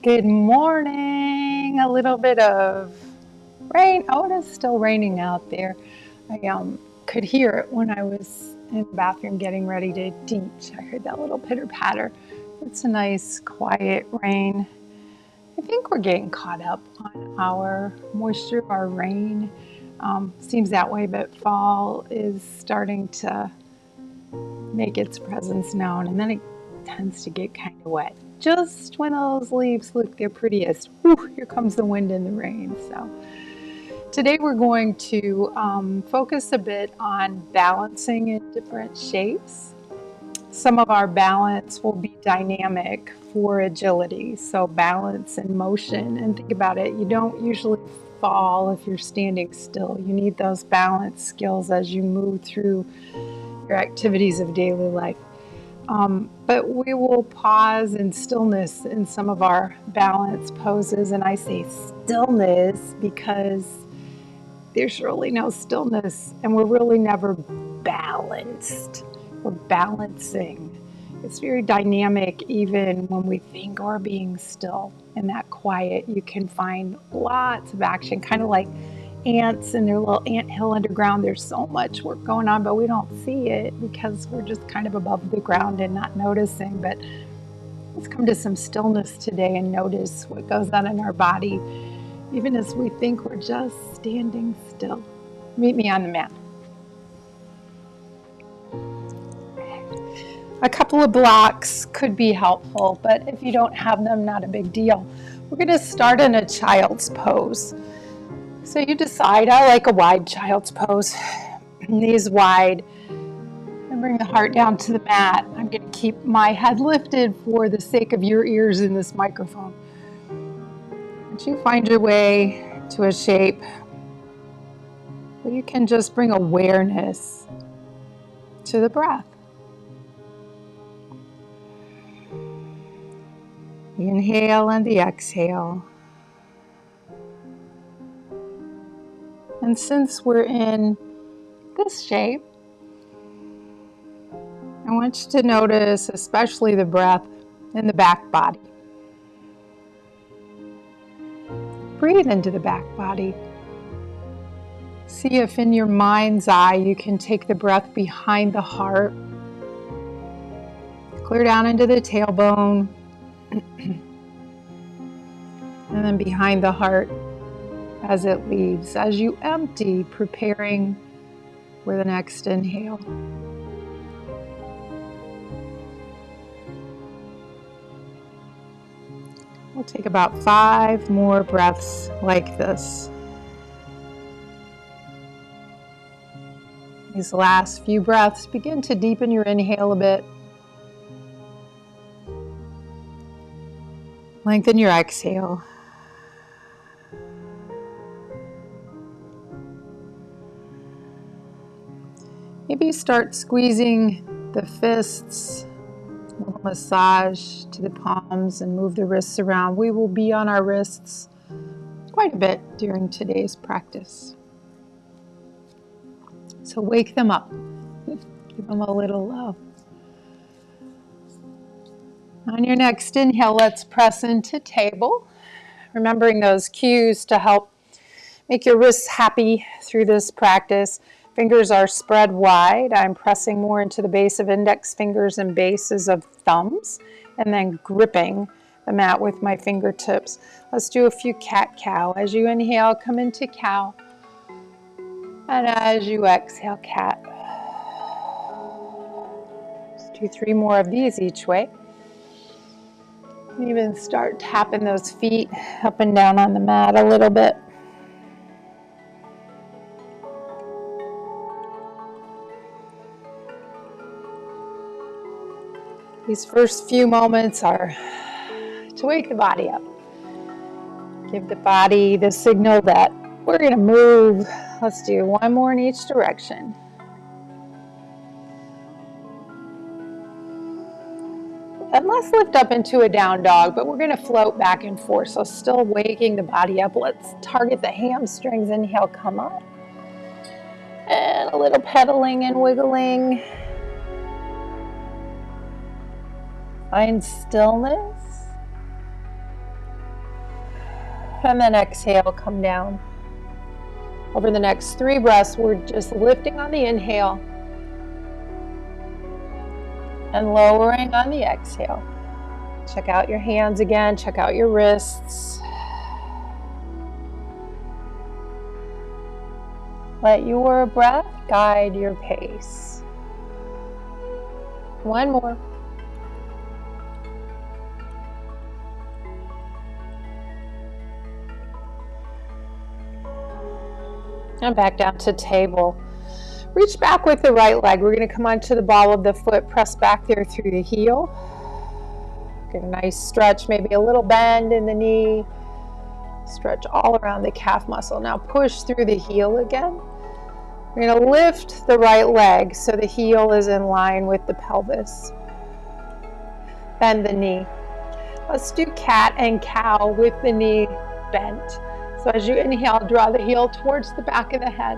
Good morning. A little bit of rain. Oh, it is still raining out there. I could hear it when I was in the bathroom getting ready to teach. I heard that little pitter patter. It's a nice quiet rain. I think we're getting caught up on our moisture, our rain. Seems that way, but fall is starting to make its presence known, and then it tends to get kind of wet. Just when those leaves look their prettiest, whew, here comes the wind and the rain. So today we're going to focus a bit on balancing in different shapes. Some of our balance will be dynamic for agility, so balance and motion. And think about it, you don't usually fall if you're standing still. You need those balance skills as you move through your activities of daily life. But we will pause in stillness in some of our balance poses. And I say stillness because there's really no stillness, and we're really never balanced. We're balancing. It's very dynamic even when we think we're being still. In that quiet, you can find lots of action, kind of like ants in their little ant hill underground. There's so much work going on, but we don't see it because we're just kind of above the ground and not noticing. But let's come to some stillness today and notice what goes on in our body, even as we think we're just standing still. Meet me on the mat. A couple of blocks could be helpful, but if you don't have them, not a big deal. We're going to start in a child's pose. So you decide, I like a wide child's pose, knees wide, and bring the heart down to the mat. I'm going to keep my head lifted for the sake of your ears in this microphone. Once you find your way to a shape where you can just bring awareness to the breath. The inhale and the exhale. And since we're in this shape, I want you to notice especially the breath in the back body. Breathe into the back body. See if in your mind's eye you can take the breath behind the heart, clear down into the tailbone, and then behind the heart as it leaves, as you empty, preparing for the next inhale. We'll take about 5 more breaths like this. These last few breaths, begin to deepen your inhale a bit. Lengthen your exhale. Maybe start squeezing the fists, a little massage to the palms, and move the wrists around. We will be on our wrists quite a bit during today's practice. So wake them up. Give them a little love. On your next inhale, let's press into table. Remembering those cues to help make your wrists happy through this practice. Fingers are spread wide. I'm pressing more into the base of index fingers and bases of thumbs, and then gripping the mat with my fingertips. Let's do a few cat-cow. As you inhale, come into cow. And as you exhale, cat. Let's do 3 more of these each way. Even start tapping those feet up and down on the mat a little bit. These first few moments are to wake the body up. Give the body the signal that we're going to move. Let's do 1 more in each direction. And let's lift up into a down dog, but we're going to float back and forth. So still waking the body up. Let's target the hamstrings. Inhale, come up. And a little pedaling and wiggling. Find stillness. And then exhale, come down. Over the next 3 breaths, we're just lifting on the inhale and lowering on the exhale. Check out your hands again, check out your wrists. Let your breath guide your pace. One more. And back down to table. Reach back with the right leg. We're going to come onto the ball of the foot, press back there through the heel. Get a nice stretch, maybe a little bend in the knee. Stretch all around the calf muscle. Now push through the heel again. We're going to lift the right leg so the heel is in line with the pelvis. Bend the knee. Let's do cat and cow with the knee bent. So as you inhale, draw the heel towards the back of the head.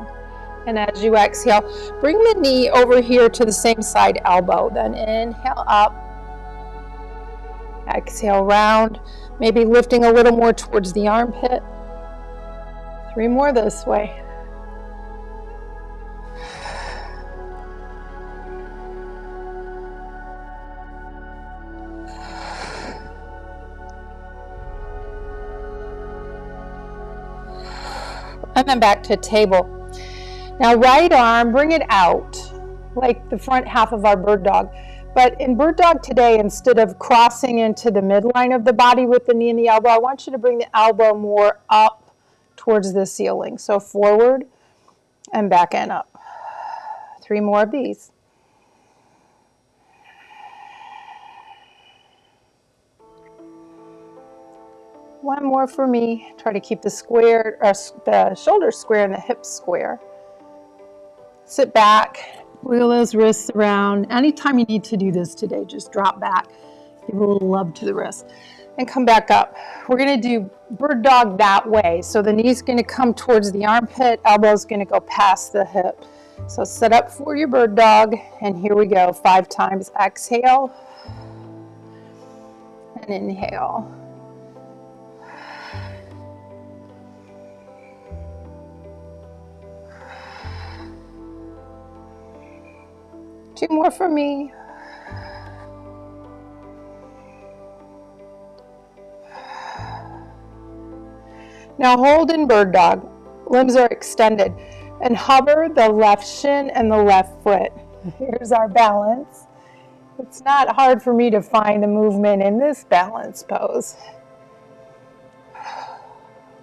And as you exhale, bring the knee over here to the same side elbow. Then inhale up. Exhale round. Maybe lifting a little more towards the armpit. 3 more this way. And then back to table. Now right arm, bring it out like the front half of our bird dog. But in bird dog today, instead of crossing into the midline of the body with the knee and the elbow, I want you to bring the elbow more up towards the ceiling. So forward and back and up. 3 more of these. One more for me. Try to keep the square, or the shoulders square and the hips square. Sit back, wiggle those wrists around. Anytime you need to do this today, just drop back, give a little love to the wrist, and come back up. We're going to do bird dog that way. So the knee's going to come towards the armpit, elbow's going to go past the hip. So set up for your bird dog, and here we go. 5 times. Exhale and inhale. Two more for me. Now hold in bird dog. Limbs are extended. And hover the left shin and the left foot. Here's our balance. It's not hard for me to find the movement in this balance pose.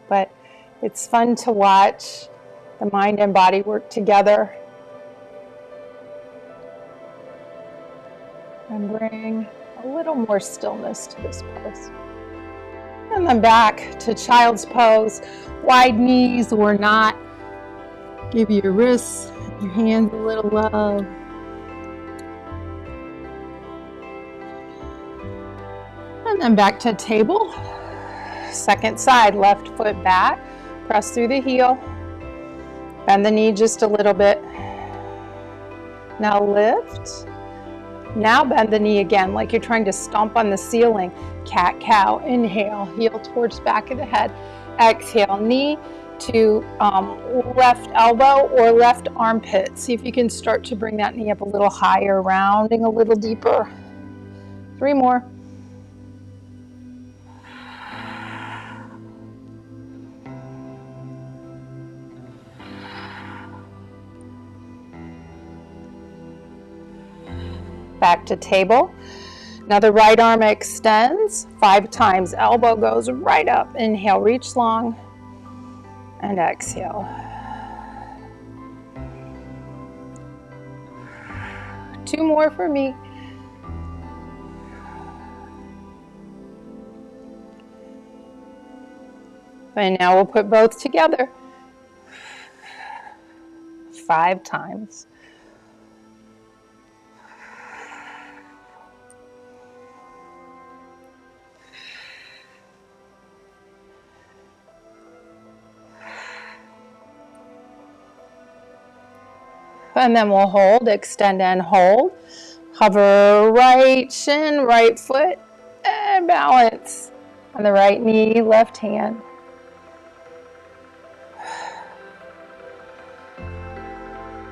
But it's fun to watch the mind and body work together. And bring a little more stillness to this pose. And then back to child's pose. Wide knees or not. Give your wrists, your hands a little love. And then back to table. Second side, left foot back. Press through the heel. Bend the knee just a little bit. Now lift. Now bend the knee again, like you're trying to stomp on the ceiling. Cat, cow, inhale, heel towards back of the head. Exhale, knee to left elbow or left armpit. See if you can start to bring that knee up a little higher, rounding a little deeper. 3 more. Back to table. Now the right arm extends 5 times. Elbow goes right up. Inhale, reach long. And exhale. 2 more for me. And now we'll put both together. 5 times. And then we'll hold, extend and hold. Hover right shin, right foot, and balance. On the right knee, left hand.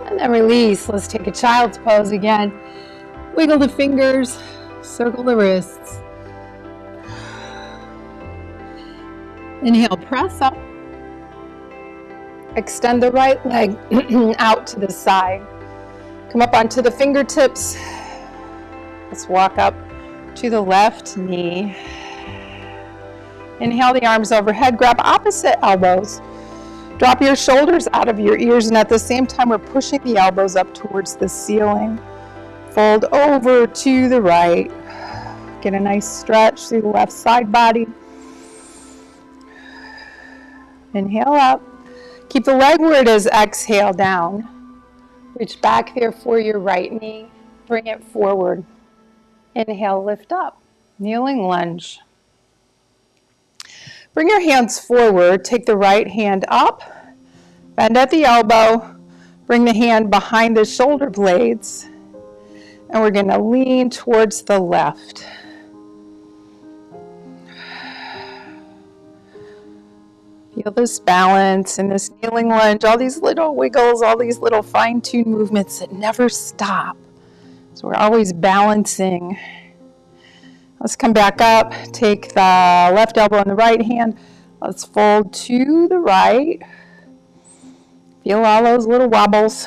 And then release. Let's take a child's pose again. Wiggle the fingers, circle the wrists. Inhale, press up. Extend the right leg out to the side. Come up onto the fingertips. Let's walk up to the left knee. Inhale the arms overhead, grab opposite elbows. Drop your shoulders out of your ears, and at the same time we're pushing the elbows up towards the ceiling. Fold over to the right. Get a nice stretch through the left side body. Inhale up. Keep the leg where it is, exhale down. Reach back there for your right knee. Bring it forward. Inhale, lift up. Kneeling lunge. Bring your hands forward. Take the right hand up. Bend at the elbow. Bring the hand behind the shoulder blades. And we're going to lean towards the left. Feel this balance in this kneeling lunge, all these little wiggles, all these little fine-tuned movements that never stop. So we're always balancing. Let's come back up, take the left elbow in the right hand. Let's fold to the right. Feel all those little wobbles.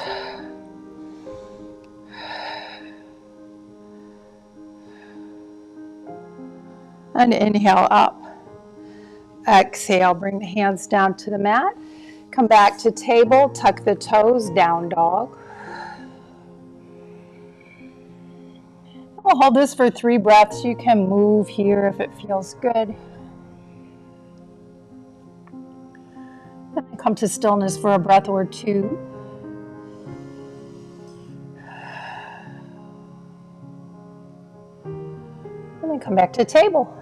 And inhale up. Exhale, bring the hands down to the mat. Come back to table, tuck the toes, down dog. We'll hold this for 3 breaths. You can move here if it feels good. And then come to stillness for a breath or 2. And then come back to table.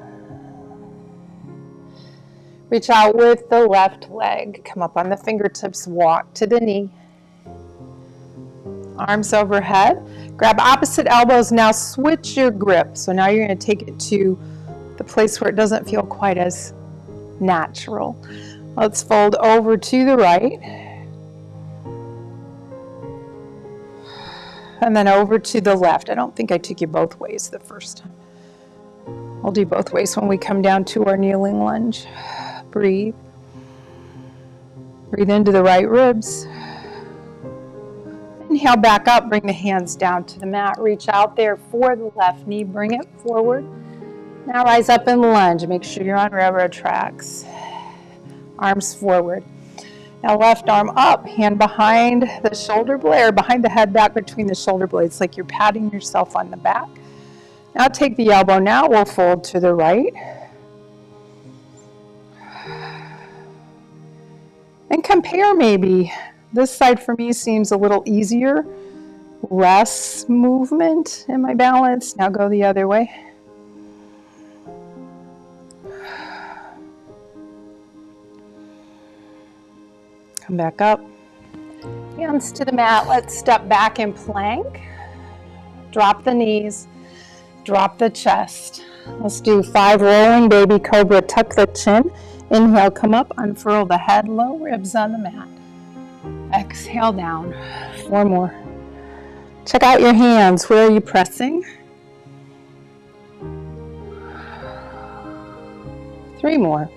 Reach out with the left leg. Come up on the fingertips, walk to the knee. Arms overhead. Grab opposite elbows. Now switch your grip. So now you're going to take it to the place where it doesn't feel quite as natural. Let's fold over to the right. And then over to the left. I don't think I took you both ways the first time. We'll do both ways when we come down to our kneeling lunge. Breathe. Breathe into the right ribs. Inhale back up, bring the hands down to the mat. Reach out there for the left knee, bring it forward. Now rise up and lunge. Make sure you're on railroad tracks. Arms forward. Now left arm up, hand behind the shoulder blade, or behind the head, back between the shoulder blades, like you're patting yourself on the back. Now take the elbow. Now we'll fold to the right. And compare maybe. This side for me seems a little easier, less movement in my balance. Now go the other way. Come back up. Hands to the mat. Let's step back in plank. Drop the knees. Drop the chest. Let's do 5 rolling baby cobra. Tuck the chin. Inhale, come up, unfurl the head, low ribs on the mat. Exhale down. 4 more. Check out your hands. Where are you pressing? 3 more.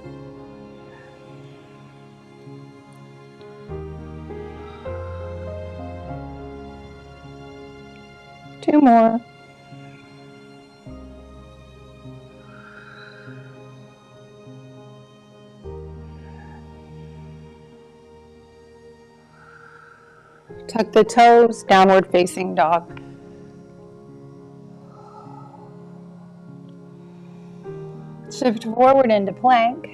Two more. Tuck the toes, downward facing dog. Shift forward into plank.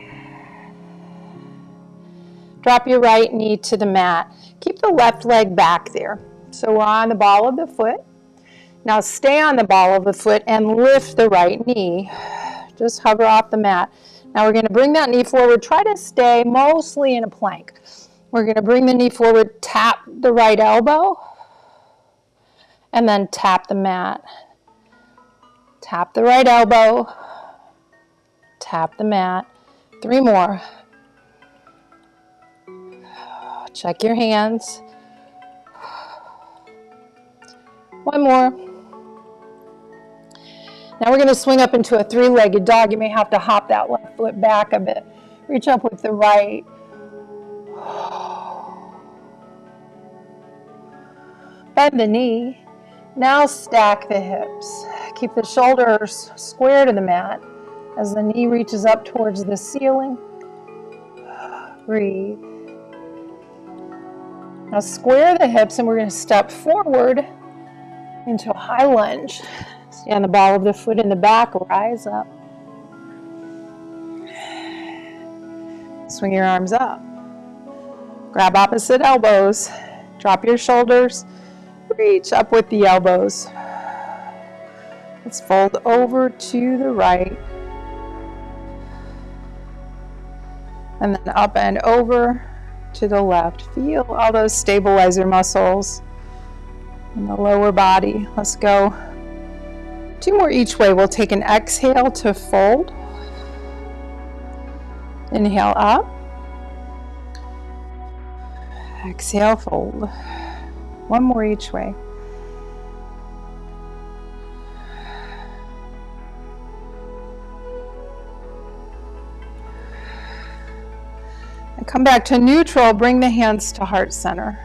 Drop your right knee to the mat. Keep the left leg back there. So we're on the ball of the foot. Now stay on the ball of the foot and lift the right knee. Just hover off the mat. Now we're going to bring that knee forward. Try to stay mostly in a plank. We're going to bring the knee forward, tap the right elbow, and then tap the mat. Tap the right elbow, tap the mat. 3 more. Check your hands. One more. Now we're going to swing up into a three-legged dog. You may have to hop that left foot back a bit. Reach up with the right. Bend the knee. Now stack the hips. Keep the shoulders square to the mat as the knee reaches up towards the ceiling. Breathe. Now square the hips and we're going to step forward into a high lunge. Stand the ball of the foot in the back, rise up. Swing your arms up. Grab opposite elbows. Drop your shoulders. Reach up with the elbows. Let's fold over to the right. And then up and over to the left. Feel all those stabilizer muscles in the lower body. Let's go 2 more each way. We'll take an exhale to fold. Inhale up. Exhale, fold. 1 more each way. And come back to neutral. Bring the hands to heart center.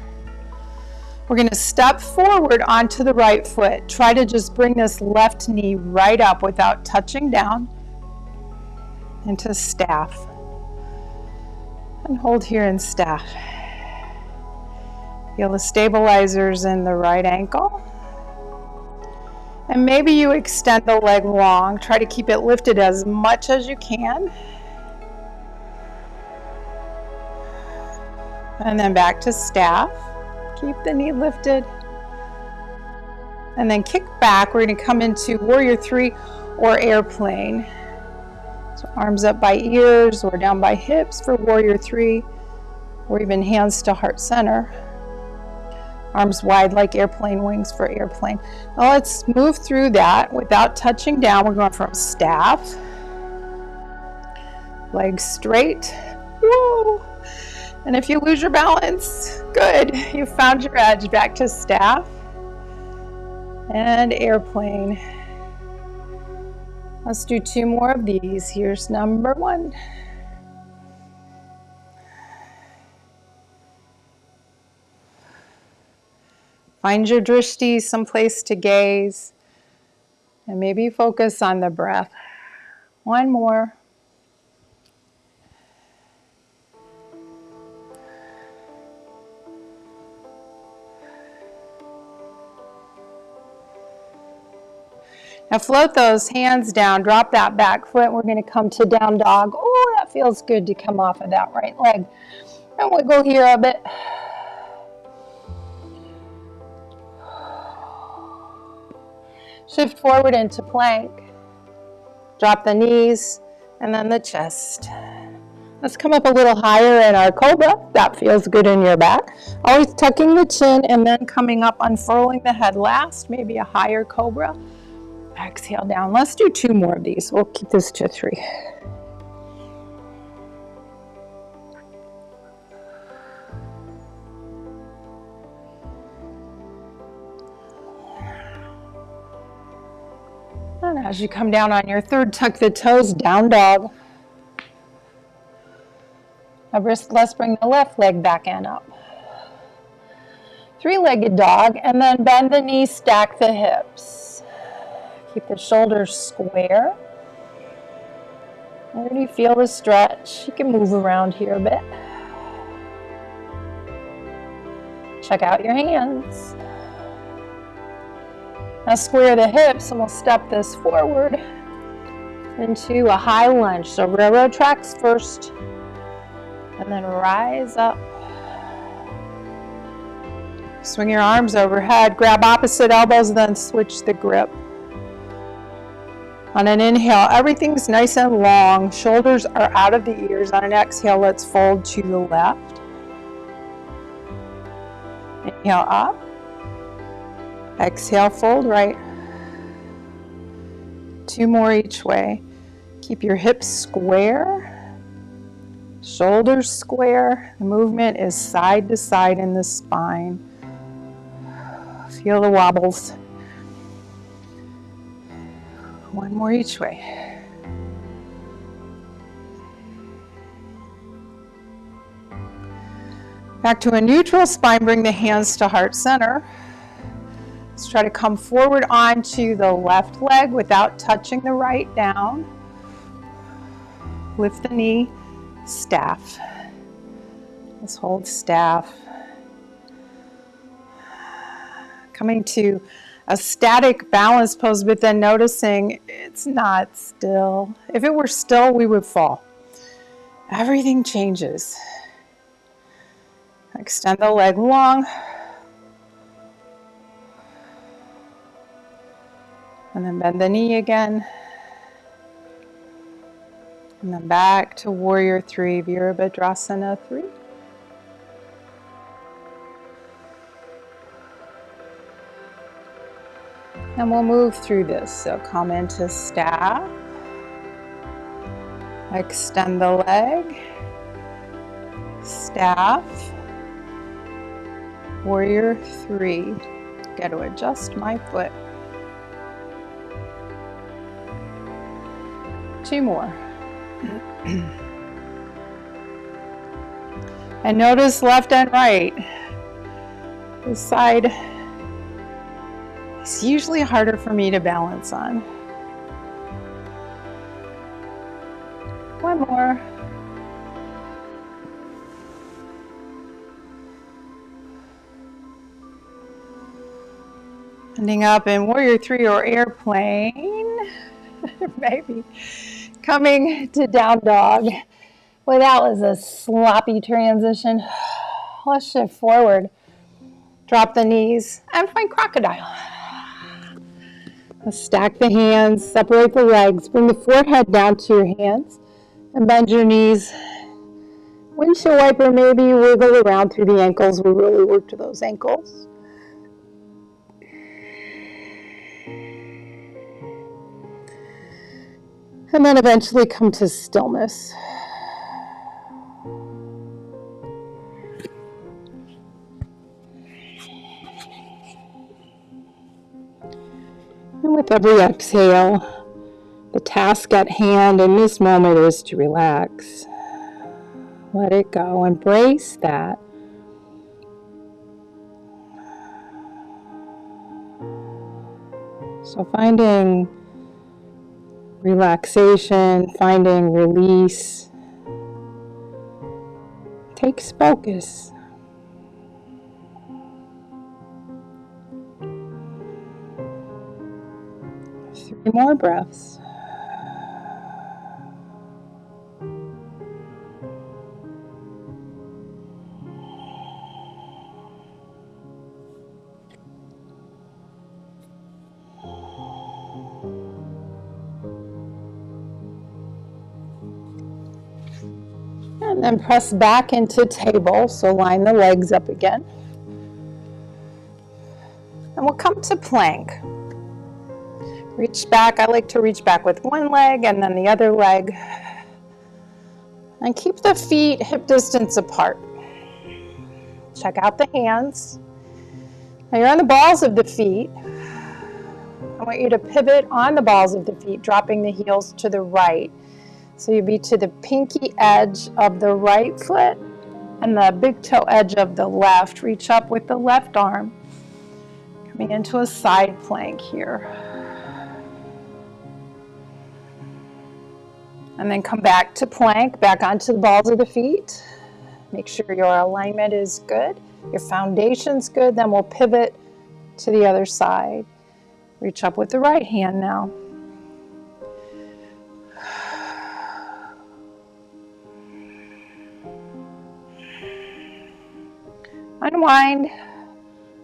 We're going to step forward onto the right foot. Try to just bring this left knee right up without touching down into staff. And hold here in staff. Feel the stabilizers in the right ankle. And maybe you extend the leg long. Try to keep it lifted as much as you can. And then back to staff. Keep the knee lifted. And then kick back. We're going to come into Warrior 3 or airplane. So arms up by ears or down by hips for Warrior 3, or even hands to heart center. Arms wide like airplane wings for airplane. Now let's move through that without touching down. We're going from staff, legs straight. Whoa. And if you lose your balance, good. You found your edge. Back to staff and airplane. Let's do 2 more of these. Here's number 1. Find your drishti, someplace to gaze, and maybe focus on the breath. 1 more. Now float those hands down, drop that back foot. We're going to come to down dog. Oh, that feels good to come off of that right leg. And wiggle here a bit. Shift forward into plank. Drop the knees and then the chest. Let's come up a little higher in our Cobra. That feels good in your back. Always tucking the chin and then coming up, unfurling the head last. Maybe a higher Cobra. Exhale down. Let's do 2 more of these. We'll keep this to 3. And as you come down on your 3rd, tuck the toes, down dog. Now let's bring the left leg back and up. 3-legged dog, and then bend the knees, stack the hips. Keep the shoulders square. Already feel the stretch. You can move around here a bit. Check out your hands. Now square the hips and we'll step this forward into a high lunge. So railroad tracks first and then rise up. Swing your arms overhead, grab opposite elbows, then switch the grip. On an inhale, everything's nice and long. Shoulders are out of the ears. On an exhale, let's fold to the left. Inhale up. Exhale, fold right. 2 more each way. Keep your hips square. Shoulders square. The movement is side to side in the spine. Feel the wobbles. One more each way. Back to a neutral spine, bring the hands to heart center. Let's try to come forward onto the left leg without touching the right down. Lift the knee, staff. Let's hold staff. Coming to a static balance pose, but then noticing it's not still. If it were still, we would fall. Everything changes. Extend the leg long. And then bend the knee again. And then back to Warrior 3, Badaknasana 3. And we'll move through this. So come into staff. Extend the leg. Staff. Warrior 3. Got to adjust my foot. 2 more. And notice left and right. This side is usually harder for me to balance on. 1 more. Ending up in Warrior 3 or airplane. Maybe. Coming to down dog. Well, that was a sloppy transition. Let's shift forward. Drop the knees and find crocodile. Let's stack the hands, separate the legs, bring the forehead down to your hands, and bend your knees. Windshield wiper, maybe wiggle around through the ankles. We really work to those ankles. And then eventually come to stillness. And with every exhale, the task at hand in this moment is to relax. Let it go. Embrace that. So finding relaxation, finding release, takes focus. Three more breaths. And then press back into table, so line the legs up again. And we'll come to plank. Reach back. I like to reach back with one leg and then the other leg. And keep the feet hip distance apart. Check out the hands. Now you're on the balls of the feet. I want you to pivot on the balls of the feet, dropping the heels to the right. So you'd be to the pinky edge of the right foot and the big toe edge of the left. Reach up with the left arm. Coming into a side plank here. And then come back to plank, back onto the balls of the feet. Make sure your alignment is good, your foundation's good, then we'll pivot to the other side. Reach up with the right hand now. Unwind.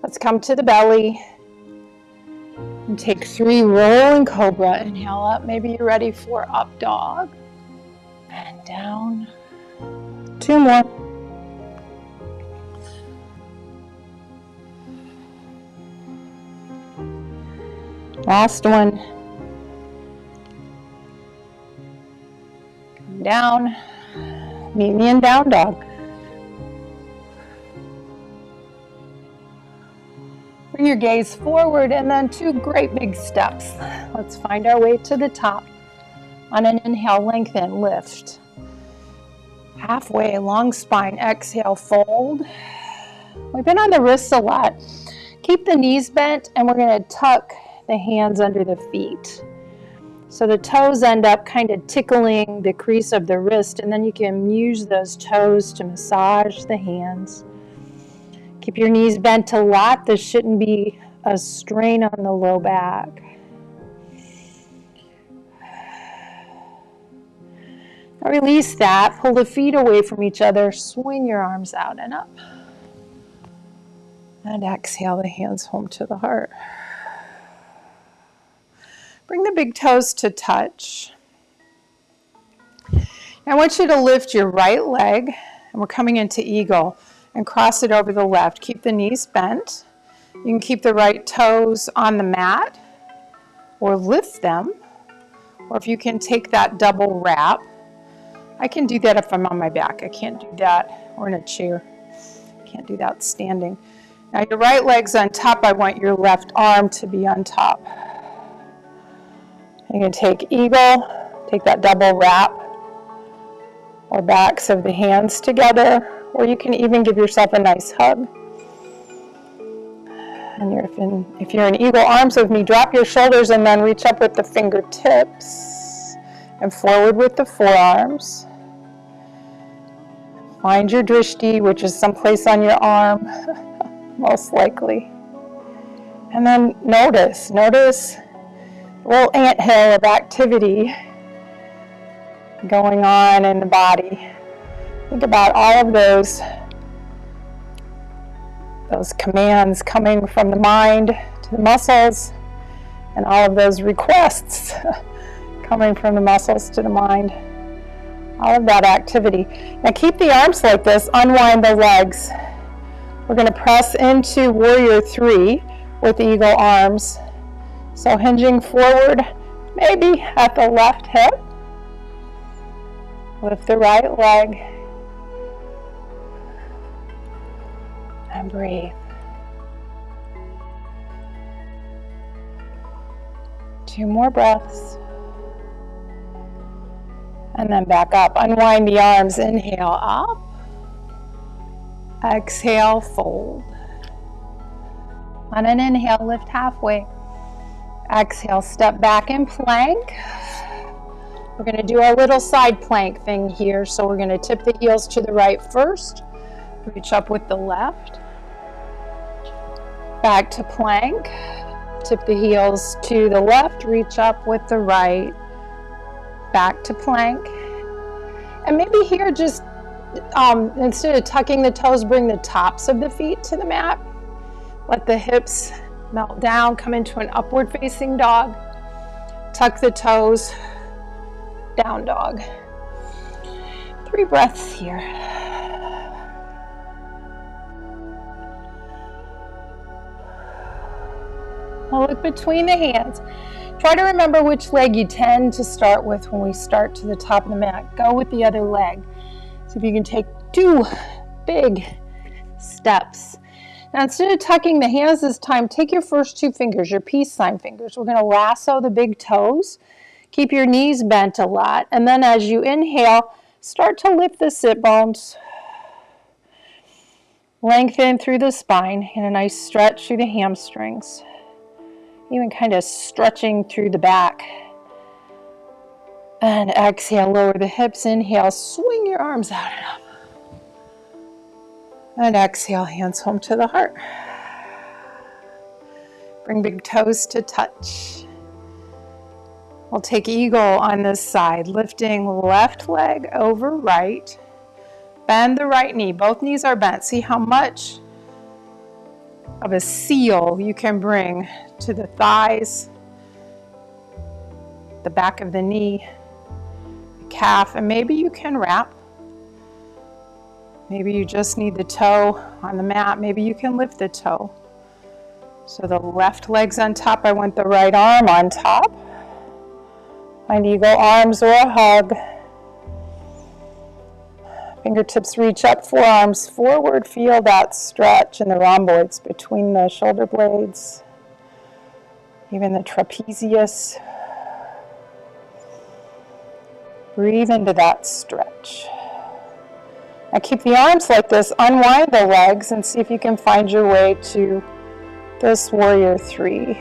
Let's come to the belly. And take 3 rolling Cobra. Inhale up. Maybe you're ready for up dog. And down. 2 more. Last one. Come down. Meet me in down dog. Bring your gaze forward and then 2 great big steps. Let's find our way to the top. On an inhale, lengthen, lift. Halfway, long spine, exhale, fold. We've been on the wrists a lot. Keep the knees bent and we're going to tuck the hands under the feet. So the toes end up kind of tickling the crease of the wrist, and then you can use those toes to massage the hands. Keep your knees bent a lot. This shouldn't be a strain on the low back. Now release that. Pull the feet away from each other. Swing your arms out and up. And exhale the hands home to the heart. Bring the big toes to touch. Now I want you to lift your right leg, and we're coming into eagle, and cross it over the left. Keep the knees bent. You can keep the right toes on the mat or lift them, or if you can take that double wrap. I can do that if I'm on my back. I can't do that, or in a chair. Can't do that standing. Now your right leg's on top. I want your left arm to be on top. You can take eagle, take that double wrap, or backs of the hands together, or you can even give yourself a nice hug. And if you're in eagle arms with me, drop your shoulders and then reach up with the fingertips and forward with the forearms. Find your drishti, which is someplace on your arm, most likely. And then notice a little anthill of activity going on in the body. Think about all of those commands coming from the mind to the muscles, and all of those requests coming from the muscles to the mind. All of that activity. Now keep the arms like this, unwind the legs. We're going to press into warrior 3 with the eagle arms. So hinging forward, maybe at the left hip. Lift the right leg. And breathe. 2 more breaths. And then back up. Unwind the arms. Inhale up. Exhale, fold. On an inhale, lift halfway. Exhale, step back in plank. We're going to do our little side plank thing here. So we're going to tip the heels to the right first. Reach up with the left. Back to plank. Tip the heels to the left. Reach up with the right. Back to plank. And maybe here just instead of tucking the toes, bring the tops of the feet to the mat. Let the hips melt down. Come into an upward facing dog. Tuck the toes. Down dog. 3 breaths here. Now look between the hands. Try to remember which leg you tend to start with when we start to the top of the mat. Go with the other leg. See if you can take 2 big steps. Now instead of tucking the hands this time, take your first 2 fingers, your peace sign fingers. We're going to lasso the big toes. Keep your knees bent a lot. And then as you inhale, start to lift the sit bones. Lengthen through the spine and a nice stretch through the hamstrings. Even kind of stretching through the back. And exhale, lower the hips. Inhale, swing your arms out and up. And exhale, hands home to the heart. Bring big toes to touch. We'll take eagle on this side, lifting left leg over right. Bend the right knee. Both knees are bent. See how much of a seal you can bring to the thighs, the back of the knee, the calf, and maybe you can wrap. Maybe you just need the toe on the mat. Maybe you can lift the toe. So the left leg's on top. I want the right arm on top. Find eagle arms or a hug. Fingertips reach up, forearms forward. Feel that stretch in the rhomboids between the shoulder blades, even the trapezius. Breathe into that stretch. Now keep the arms like this. Unwind the legs and see if you can find your way to this warrior 3.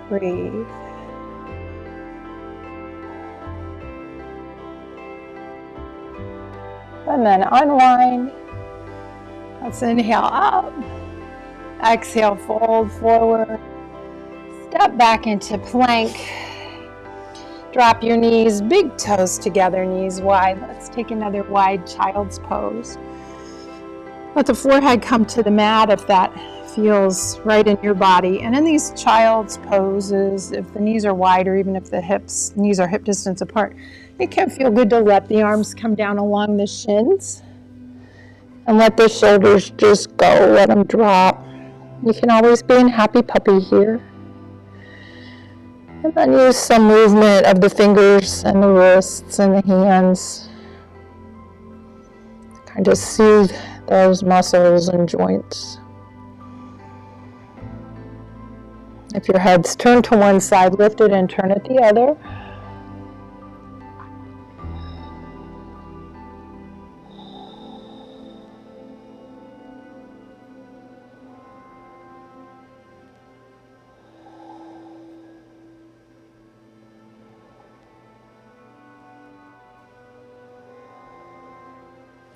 Breathe. And then unwind. Let's inhale up. Exhale, fold forward. Step back into plank. Drop your knees, big toes together, knees wide. Let's take another wide child's pose. Let the forehead come to the mat if that feels right in your body. And in these child's poses, if the knees are wide or even if the knees are hip distance apart, it can feel good to let the arms come down along the shins and let the shoulders just go, let them drop. You can always be in happy puppy here. And then use some movement of the fingers and the wrists and the hands. Kind of soothe those muscles and joints. If your head's turned to one side, lift it and turn it the other.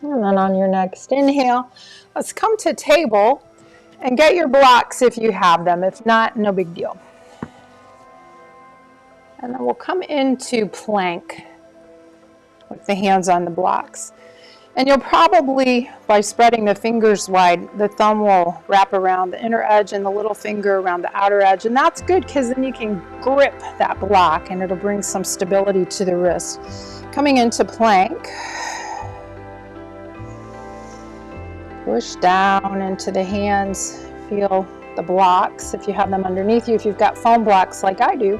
And then on your next inhale, let's come to table and get your blocks if you have them. If not, no big deal. And then we'll come into plank with the hands on the blocks. And you'll probably, by spreading the fingers wide, the thumb will wrap around the inner edge and the little finger around the outer edge. And that's good because then you can grip that block and it'll bring some stability to the wrist. Coming into plank. Push down into the hands, feel the blocks if you have them underneath you. If you've got foam blocks like I do,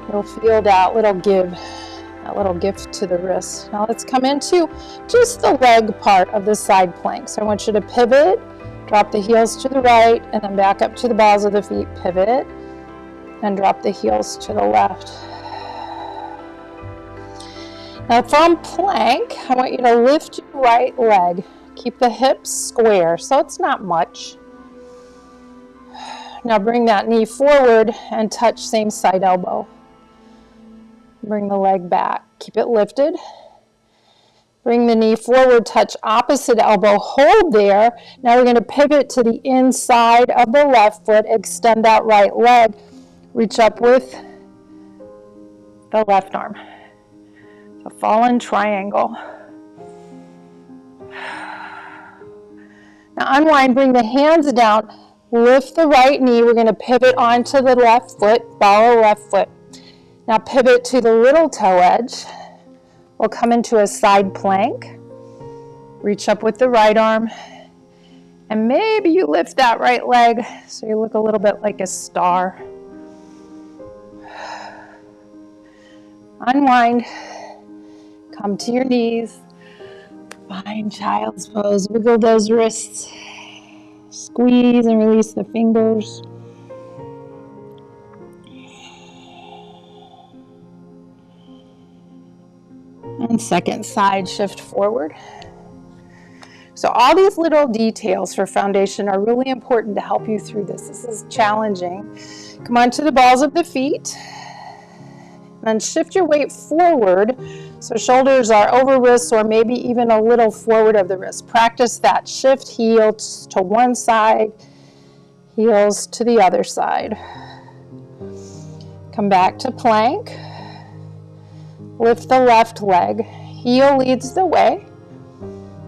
you'll feel that little gift to the wrist. Now let's come into just the leg part of the side plank. So I want you to pivot, drop the heels to the right, and then back up to the balls of the feet, pivot, and drop the heels to the left. Now from plank, I want you to lift your right leg. Keep the hips square, so it's not much. Now bring that knee forward and touch same side elbow. Bring the leg back. Keep it lifted. Bring the knee forward, touch opposite elbow, hold there. Now we're going to pivot to the inside of the left foot, extend that right leg, reach up with the left arm. A fallen triangle. Now unwind, bring the hands down, lift the right knee. We're going to pivot onto the left foot, follow left foot. Now pivot to the little toe edge. We'll come into a side plank. Reach up with the right arm. And maybe you lift that right leg so you look a little bit like a star. Unwind. Come to your knees, find child's pose, wiggle those wrists, squeeze and release the fingers. And second side, shift forward. So all these little details for foundation are really important to help you through this. This is challenging. Come on to the balls of the feet. Then shift your weight forward so shoulders are over wrists or maybe even a little forward of the wrist. Practice that shift, heels to one side, heels to the other side. Come back to plank. Lift the left leg. Heel leads the way.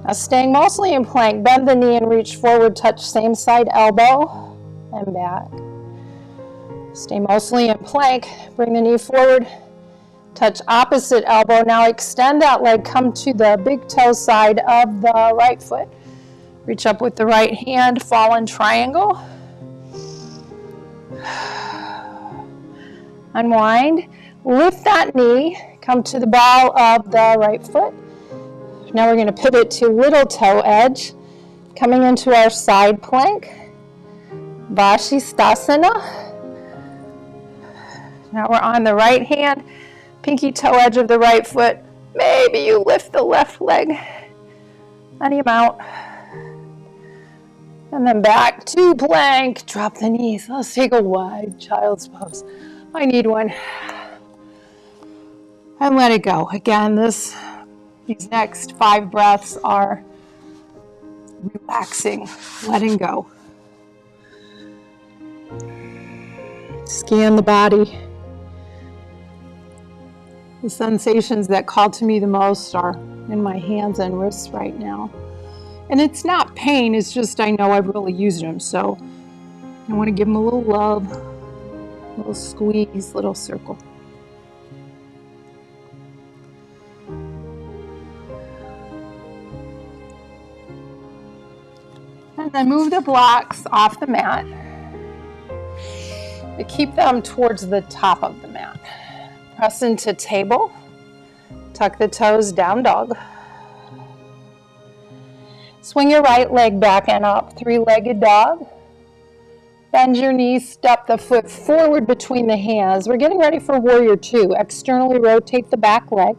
Now staying mostly in plank, bend the knee and reach forward, touch same side elbow and back. Stay mostly in plank, bring the knee forward, touch opposite elbow. Now extend that leg, come to the big toe side of the right foot. Reach up with the right hand, fallen triangle. Unwind, Lift that knee, come to the ball of the right foot. Now we're going to pivot to little toe edge, coming into our side plank, Bashistasana. Now we're on the right hand, pinky toe edge of the right foot. Maybe you lift the left leg, any amount. And then back to plank, drop the knees. Let's take a wide child's pose. I need one. And let it go. Again, these next 5 breaths are relaxing, letting go. Scan the body. The sensations that call to me the most are in my hands and wrists right now. And it's not pain, it's just I know I've really used them. So I want to give them a little love, a little squeeze, little circle. And then move the blocks off the mat. But keep them towards the top of the mat. Press into table. Tuck the toes, down dog. Swing your right leg back and up, 3-legged dog. Bend your knees, step the foot forward between the hands. We're getting ready for warrior 2. Externally rotate the back leg.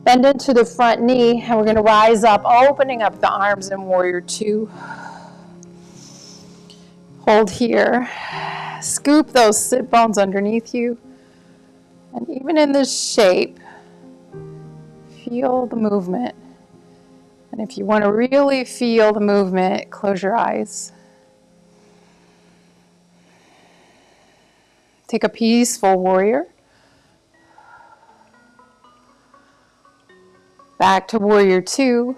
Bend into the front knee, and we're going to rise up, opening up the arms in warrior 2. Hold here. Scoop those sit bones underneath you. And even in this shape, feel the movement. And if you want to really feel the movement, close your eyes. Take a peaceful warrior. Back to warrior 2.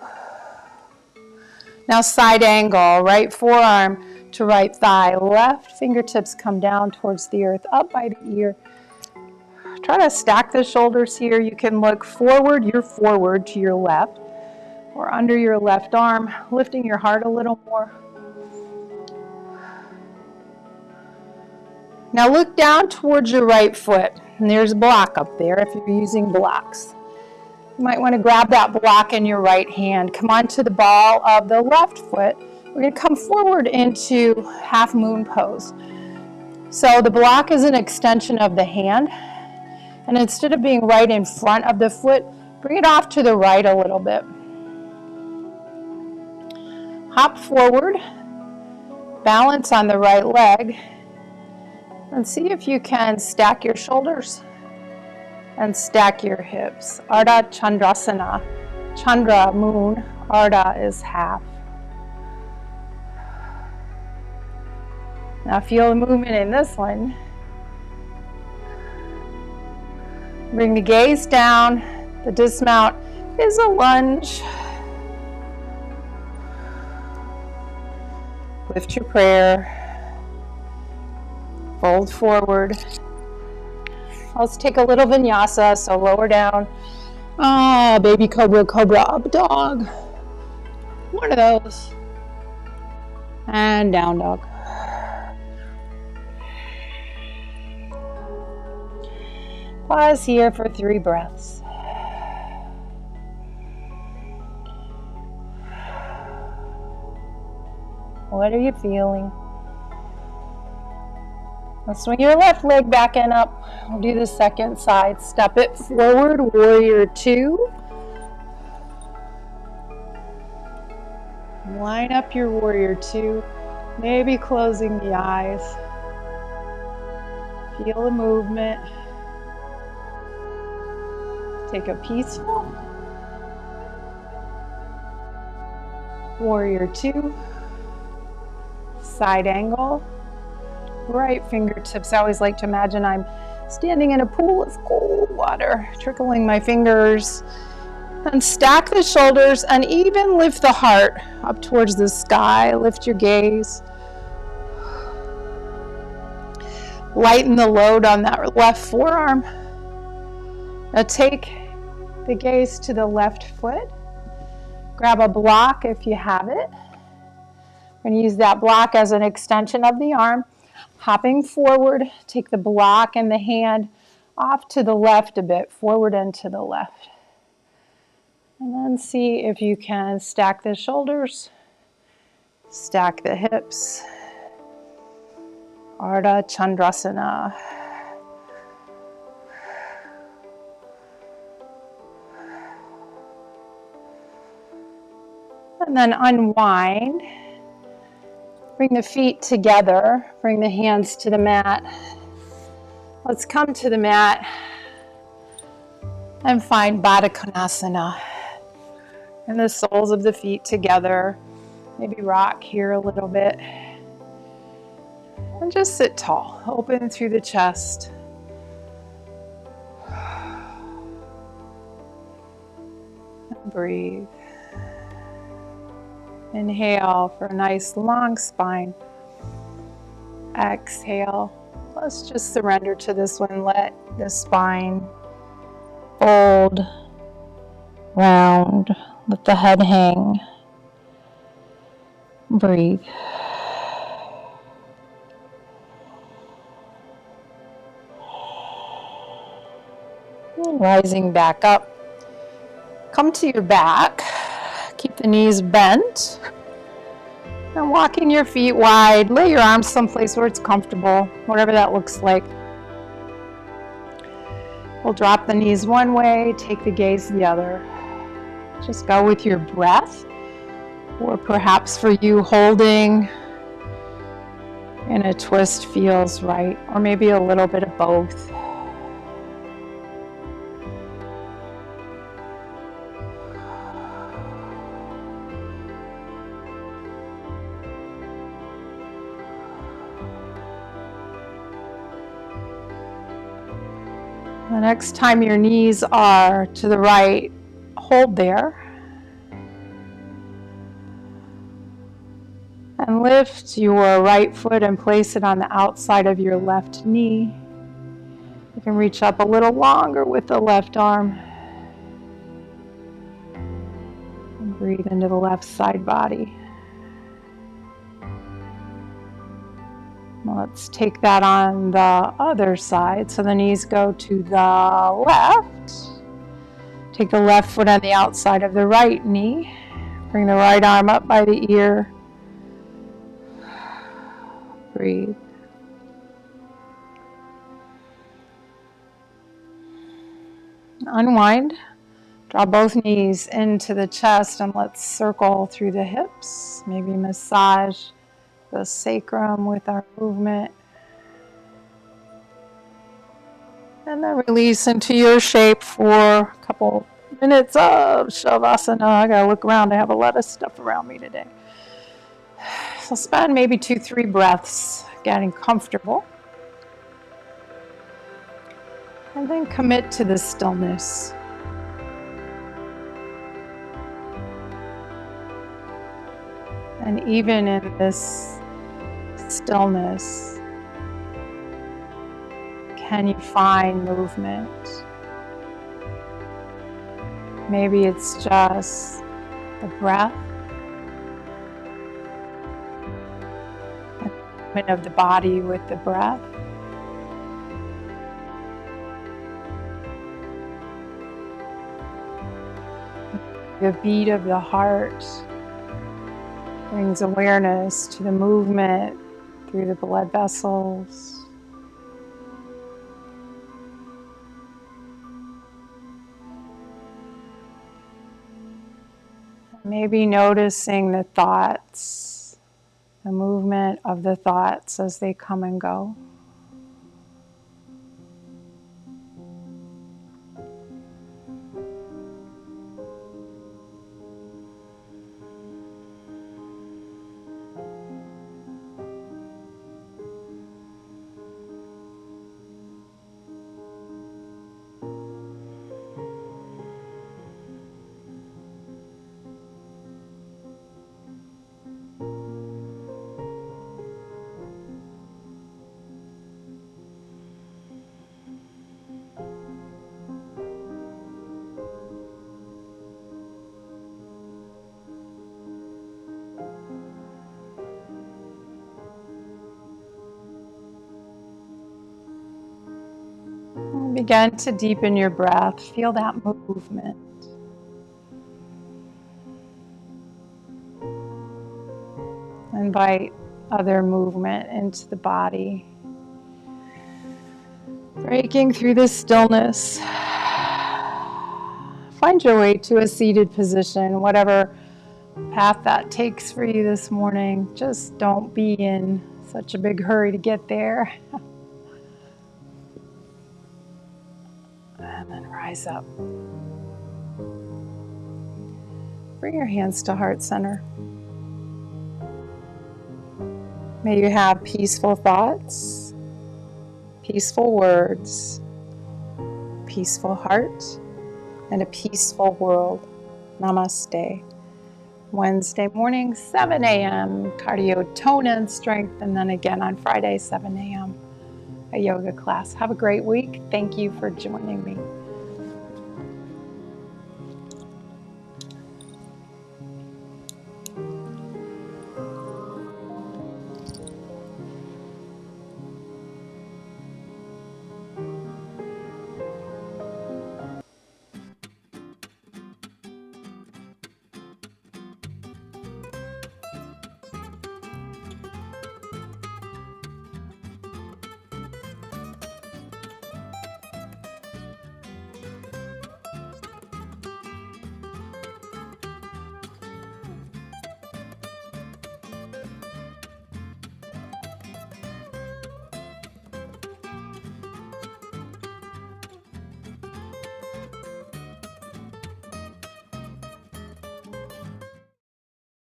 Now side angle, right forearm to right thigh, left fingertips come down towards the earth, up by the ear. Try to stack the shoulders here. You can look forward, you're forward to your left, or under your left arm, lifting your heart a little more. Now look down towards your right foot, and there's a block up there if you're using blocks. You might want to grab that block in your right hand. Come onto the ball of the left foot. We're going to come forward into half moon pose. So the block is an extension of the hand, and instead of being right in front of the foot, bring it off to the right a little bit. Hop forward, balance on the right leg, and see if you can stack your shoulders and stack your hips. Ardha Chandrasana. Chandra, moon. Ardha is half. Now feel the movement in this one. Bring the gaze down. The dismount is a lunge. Lift your prayer. Fold forward. Let's take a little vinyasa, so lower down. Baby cobra, cobra, up dog. One of those. And down dog. Pause here for 3 breaths. What are you feeling? Now swing your left leg back and up. We'll do the second side. Step it forward, warrior 2. Line up your warrior 2. Maybe closing the eyes. Feel the movement. Take a peaceful warrior 2. Side angle. Right fingertips. I always like to imagine I'm standing in a pool of cold water, trickling my fingers. And stack the shoulders and even lift the heart up towards the sky. Lift your gaze. Lighten the load on that left forearm. Now take the gaze to the left foot. Grab a block if you have it. We're going to use that block as an extension of the arm. Hopping forward, take the block in the hand off to the left a bit, forward and to the left. And then see if you can stack the shoulders, stack the hips. Ardha Chandrasana. And then unwind. Bring the feet together. Bring the hands to the mat. Let's come to the mat and find Badaknasana. And the soles of the feet together. Maybe rock here a little bit. And just sit tall. Open through the chest. And breathe. Inhale for a nice long spine. Exhale. Let's just surrender to this one. Let the spine fold, round. Let the head hang. Breathe. Rising back up. Come to your back. Keep the knees bent. And walking your feet wide. Lay your arms someplace where it's comfortable, whatever that looks like. We'll drop the knees one way, take the gaze the other. Just go with your breath. Or perhaps for you, holding in a twist feels right. Or maybe a little bit of both. The next time your knees are to the right, hold there. And lift your right foot and place it on the outside of your left knee. You can reach up a little longer with the left arm. And breathe into the left side body. Let's take that on the other side. So the knees go to the left. Take the left foot on the outside of the right knee. Bring the right arm up by the ear. Breathe. Unwind. Draw both knees into the chest and let's circle through the hips. Maybe massage the sacrum with our movement. And then release into your shape for a couple minutes of Shavasana. I gotta look around. I have a lot of stuff around me today. So spend maybe 2-3 breaths getting comfortable. And then commit to the stillness. And even in this stillness, can you find movement? Maybe it's just the breath, and the movement of the body with the breath. The beat of the heart brings awareness to the movement through the blood vessels. Maybe noticing the thoughts, the movement of the thoughts as they come and go. Begin to deepen your breath. Feel that movement. Invite other movement into the body. Breaking through the stillness. Find your way to a seated position, whatever path that takes for you this morning. Just don't be in such a big hurry to get there. And then rise up. Bring your hands to heart center. May you have peaceful thoughts, peaceful words, peaceful heart, and a peaceful world. Namaste. Wednesday morning, 7 a.m., cardio, tone, and strength, and then again on Friday, 7 a.m., a yoga class. Have a great week. Thank you for joining me.